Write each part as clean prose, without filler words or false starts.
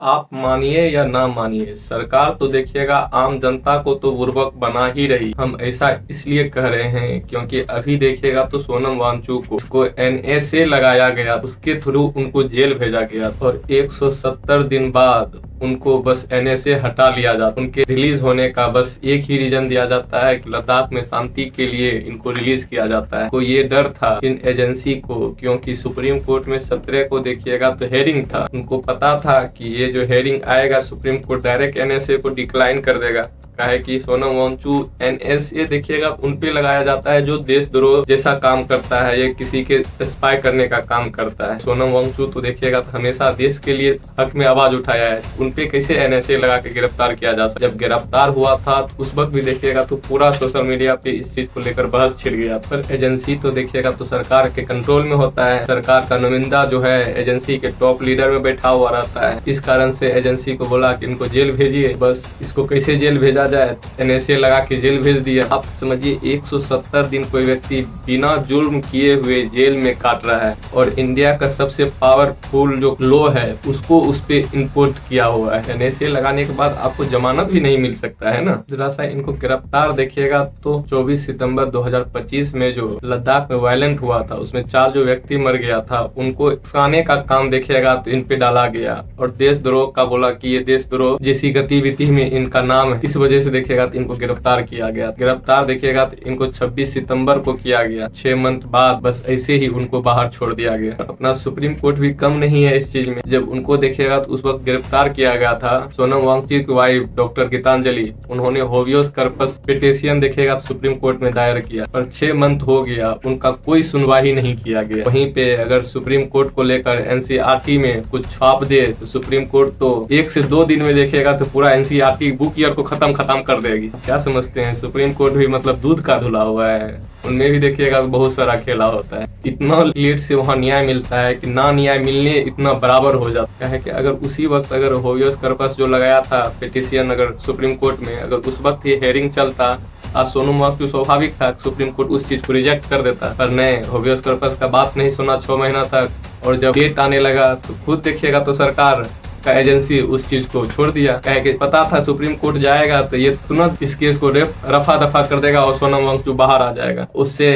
आप मानिए या ना मानिए, सरकार तो देखिएगा आम जनता को तो बुर्बक बना ही रही। हम ऐसा इसलिए कह रहे हैं क्योंकि अभी देखिएगा तो सोनम वांगचुक को उसको एनएसए लगाया गया, उसके थ्रू उनको जेल भेजा गया और 170 दिन बाद उनको बस एनएसए हटा लिया जाता। उनके रिलीज होने का बस एक ही रीजन दिया जाता है कि लद्दाख में शांति के लिए इनको रिलीज किया जाता है। तो ये डर था इन एजेंसी को, क्योंकि सुप्रीम कोर्ट में 17 को देखिएगा तो हेयरिंग था। उनको पता था कि ये जो हेयरिंग आएगा सुप्रीम कोर्ट डायरेक्ट एनएसए को डिक्लाइन कर देगा। काहे कि सोनम वांगचुक एनएसए देखिएगा उन पे लगाया जाता है जो देशद्रोह जैसा काम करता है, ये किसी के स्पाई करने का काम करता है। सोनम वांगचुक तो देखिएगा तो हमेशा देश के लिए हक में आवाज उठाया है, उन पे कैसे एनएसए लगा के गिरफ्तार किया जा सकता। जब गिरफ्तार हुआ था तो उस वक्त भी देखिएगा तो पूरा सोशल मीडिया पे इस चीज को लेकर बहस छिड़ गया। पर एजेंसी तो देखिएगा तो सरकार के कंट्रोल में होता है, सरकार का नुमाइंदा जो है एजेंसी के टॉप लीडर में बैठा हुआ रहता है। इस कारण से एजेंसी को बोला कि इनको जेल भेजिए। बस इसको कैसे जेल भेजा जाए, एनएसए लगा के जेल भेज दिया। आप समझिए 170 दिन कोई व्यक्ति बिना जुर्म किए हुए जेल में काट रहा है और इंडिया का सबसे पावरफुल जो लॉ है उसको उस पे इम्पोर्ट किया हुआ है। एनएसए लगाने के बाद आपको जमानत भी नहीं मिल सकता है ना। जरा सा इनको गिरफ्तार देखिएगा तो 24 सितंबर 2025 में जो लद्दाख में वायलेंट हुआ था उसमें 4 जो व्यक्ति मर गया था उनको उकसाने का काम देखिएगा तो इन पे डाला गया और देशद्रोह का बोला कि ये देशद्रोह जैसी गतिविधि में इनका नाम है, इस वजह से देखिएगा तो इनको गिरफ्तार किया गया। गिरफ्तार देखिएगा तो इनको 26 सितंबर को किया गया। 6 मंथ बाद बस ऐसे ही उनको बाहर छोड़ दिया गया। अपना सुप्रीम कोर्ट भी कम नहीं है इस चीज में। जब उनको देखिएगा तो उस वक्त गिरफ्तार किया गया था सोनम वांगचुक की वाइफ डॉक्टर गीतांजलि, उन्होंने होवियस कर्पस पिटीशन देखिएगा सुप्रीम कोर्ट में दायर किया, पर 6 मंथ हो गया उनका कोई सुनवाई नहीं किया गया। वहीं पे अगर सुप्रीम कोर्ट को लेकर एनसीईआरटी में कुछ छाप दे तो सुप्रीम कोर्ट तो 1 से 2 दिन में देखिएगा तो पूरा एनसीईआरटी बुक ईयर को खत्म कर देगी। क्या समझते हैं, सुप्रीम कोर्ट भी मतलब दूध का धुला हुआ है, उनमें भी देखिएगा बहुत सारा खेला होता है। इतना लेट से वहाँ न्याय मिलता है कि ना न्याय मिलने इतना बराबर हो जाता है कि अगर उसी वक्त अगर होवियस कर्पस जो लगाया था पिटीशन अगर सुप्रीम कोर्ट में अगर उस वक्त ये हेयरिंग चलता, आज सोनम वांगचुक स्वाभाविक था सुप्रीम कोर्ट उस चीज को रिजेक्ट कर देता, पर नहीं, होवियस कर्पस का बात नहीं सुना 6 महीना तक। और जब डेट आने लगा तो खुद देखिएगा तो सरकार का एजेंसी उस चीज को छोड़ दिया। कहे कि पता था सुप्रीम कोर्ट जाएगा तो ये तुरंत इस केस को रफा दफा कर देगा और सोनम वांगचुक बाहर आ जाएगा। उससे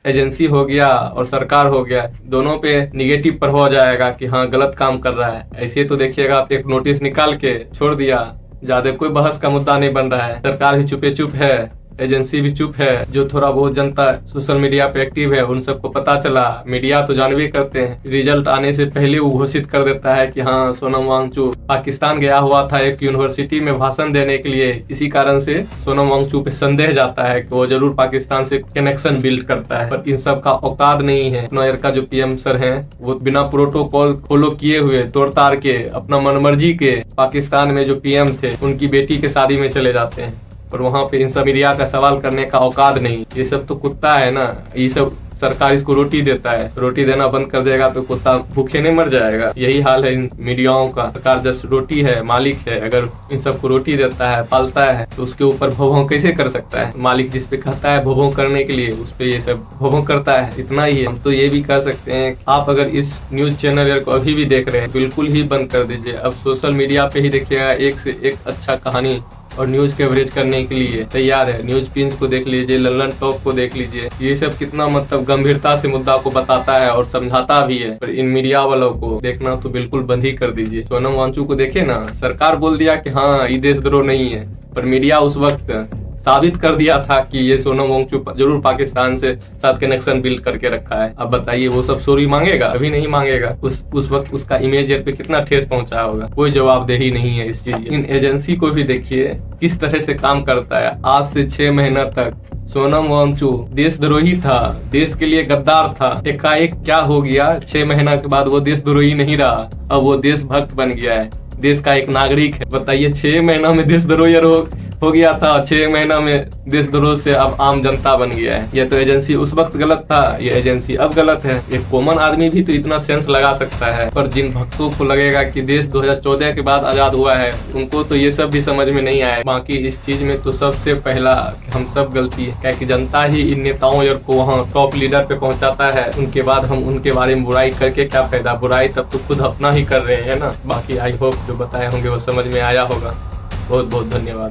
एजेंसी हो गया और सरकार हो गया, दोनों पे निगेटिव प्रभाव जाएगा कि हाँ गलत काम कर रहा है। ऐसे तो देखिएगा एक नोटिस निकाल के छोड़ दिया, ज्यादा कोई बहस का मुद्दा नहीं बन रहा है। सरकार भी चुपे चुप है, एजेंसी भी चुप है। जो थोड़ा बहुत जनता सोशल मीडिया पे एक्टिव है उन सबको पता चला, मीडिया तो जानवे करते हैं, रिजल्ट आने से पहले वो घोषित कर देता है कि हाँ सोनम वांगचुक पाकिस्तान गया हुआ था एक यूनिवर्सिटी में भाषण देने के लिए। इसी कारण से सोनम वांगचुक पे संदेह जाता है कि वो जरूर पाकिस्तान से कनेक्शन बिल्ड करता है, पर इन सब का औकात नहीं है। नोयर का जो पीएम सर है वो बिना प्रोटोकॉल फॉलो किए हुए तोड़ ताड़ के अपना मनमर्जी के पाकिस्तान में जो पीएम थे उनकी बेटी के शादी में चले जाते हैं और वहाँ पे इन सब मीडिया का सवाल करने का औकात नहीं। ये सब तो कुत्ता है ना, ये सब सरकार इसको रोटी देता है, रोटी देना बंद कर देगा तो कुत्ता भूखे नहीं मर जाएगा। यही हाल है इन मीडियाओं का। सरकार जस्ट रोटी है, मालिक है, अगर इन सबको रोटी देता है पालता है तो उसके ऊपर भों कैसे कर सकता है। मालिक जिस पे कहता है भों करने के लिए उस पे ये सब भों करता है। इतना ही है। हम तो ये भी कह सकते हैं आप अगर इस न्यूज चैनल को अभी भी देख रहे हैं बिल्कुल ही बंद कर दीजिए। अब सोशल मीडिया पे ही देखिएगा एक से एक अच्छा कहानी और न्यूज कवरेज करने के लिए तैयार है। न्यूज पिंच को देख लीजिए, लल्लन टॉप को देख लीजिए, ये सब कितना मतलब गंभीरता से मुद्दा को बताता है और समझाता भी है। पर इन मीडिया वालों को देखना तो बिल्कुल बंद ही कर दीजिए। सोनम वांगचुक को देखे ना, सरकार बोल दिया कि हाँ ये देशद्रोह नहीं है, पर मीडिया उस वक्त साबित कर दिया था कि ये सोनम वांगचुक जरूर पाकिस्तान से साथ कनेक्शन बिल्ड करके रखा है। अब बताइए वो सब सॉरी मांगेगा? अभी नहीं मांगेगा। उस वक्त उसका इमेज पे कितना ठेस पहुंचा होगा, कोई जवाबदेही नहीं है इस चीज। इन एजेंसी को भी देखिए किस तरह से काम करता है। आज से 6 महीना तक सोनम वांगचुक देशद्रोही था, देश के लिए गद्दार था। एकाएक क्या हो गया, 6 महीना के बाद वो देशद्रोही नहीं रहा, अब वो देशभक्त बन गया है, देश का एक नागरिक है। बताइए 6 महीना में देशद्रोही हो गया था 6 महीना में देशद्रोह से अब आम जनता बन गया है। ये तो एजेंसी उस वक्त गलत था, ये एजेंसी अब गलत है। एक कॉमन आदमी भी तो इतना सेंस लगा सकता है, पर जिन भक्तों को लगेगा कि देश 2014 के बाद आजाद हुआ है, उनको तो ये सब भी समझ में नहीं आया। बाकी इस चीज में तो सबसे पहला हम सब गलती है, क्या कि जनता ही इन नेताओं को वहाँ टॉप लीडर पे पहुंचाता है। उनके बाद हम उनके बारे में बुराई करके क्या फायदा, बुराई तब तो खुद अपना ही कर रहे हैं ना। बाकी आई होप जो बताए होंगे वो समझ में आया होगा। बहुत बहुत धन्यवाद।